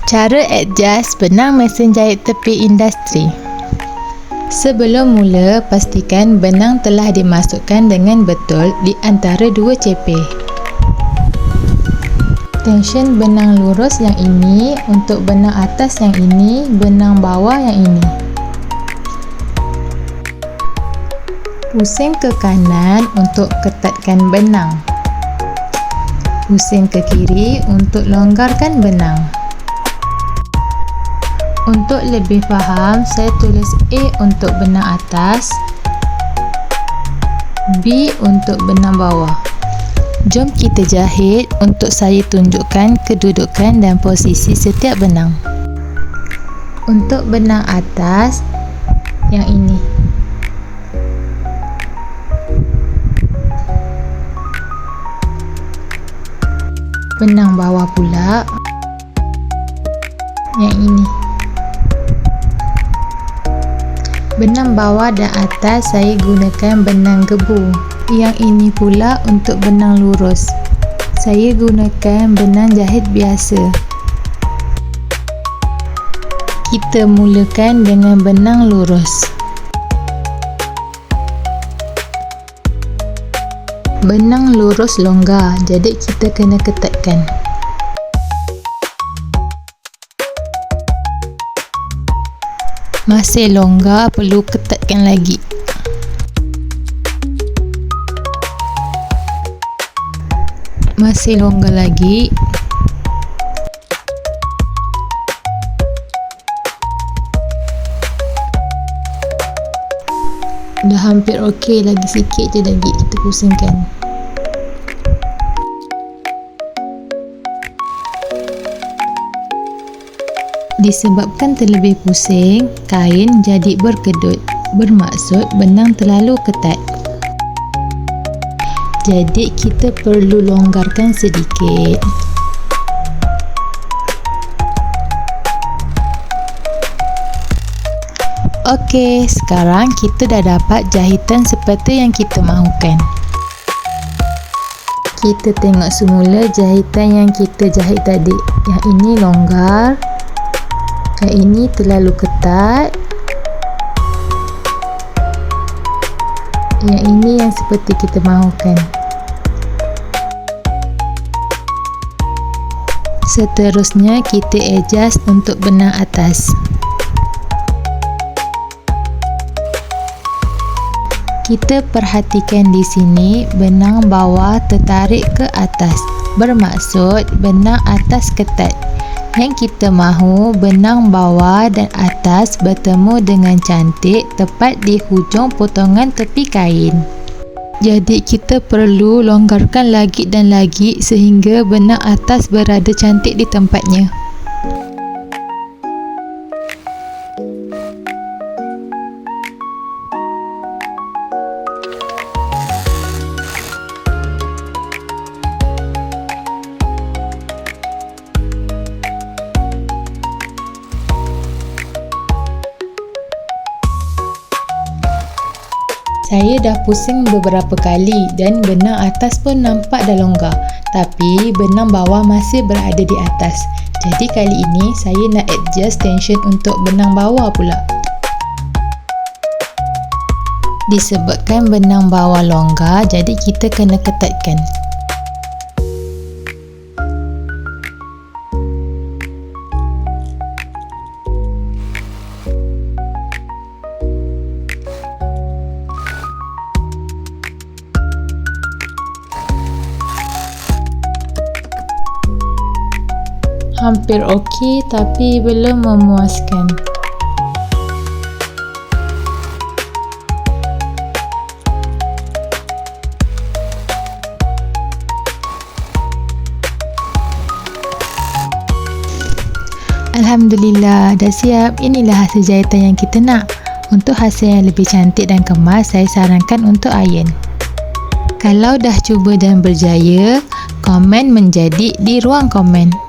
Cara adjust benang mesin jahit tepi industri. Sebelum mula, pastikan benang telah dimasukkan dengan betul di antara dua cepeh. Tension benang lurus yang ini untuk benang atas yang ini, benang bawah yang ini. Pusing ke kanan untuk ketatkan benang. Pusing ke kiri untuk longgarkan benang. Untuk lebih faham, saya tulis A untuk benang atas, B untuk benang bawah. Jom kita jahit. Untuk saya tunjukkan kedudukan dan posisi setiap benang. Untuk benang atas yang ini. Benang bawah pula yang ini. Benang bawah dan atas saya gunakan benang gebu. Yang ini pula untuk benang lurus. Saya gunakan benang jahit biasa. Kita mulakan dengan benang lurus. Benang lurus longgar, jadi kita kena ketatkan. Masih longgar, perlu ketatkan lagi. Masih longgar lagi. Dah hampir okey, lagi sikit je lagi kita pusingkan. Disebabkan terlebih pusing, kain jadi berkedut. Bermaksud benang terlalu ketat. Jadi kita perlu longgarkan sedikit. Okey, sekarang kita dah dapat jahitan seperti yang kita mahukan. Kita tengok semula jahitan yang kita jahit tadi. Yang ini longgar, yang ini terlalu ketat, yang ini yang seperti kita mahukan. Seterusnya kita adjust untuk benang atas. Kita perhatikan di sini benang bawah tertarik ke atas. Bermaksud benang atas ketat. Yang kita mahu benang bawah dan atas bertemu dengan cantik tepat di hujung potongan tepi kain. Jadi kita perlu longgarkan lagi dan lagi sehingga benang atas berada cantik di tempatnya. Saya dah pusing beberapa kali dan benang atas pun nampak dah longgar, tapi benang bawah masih berada di atas. Jadi kali ini saya nak adjust tension untuk benang bawah pula. Disebabkan benang bawah longgar, jadi kita kena ketatkan. Hampir okey tapi belum memuaskan. Alhamdulillah, dah siap. Inilah hasil jahitan yang kita nak. Untuk hasil yang lebih cantik dan kemas, saya sarankan untuk iron. Kalau dah cuba dan berjaya, komen menjadi di ruang komen.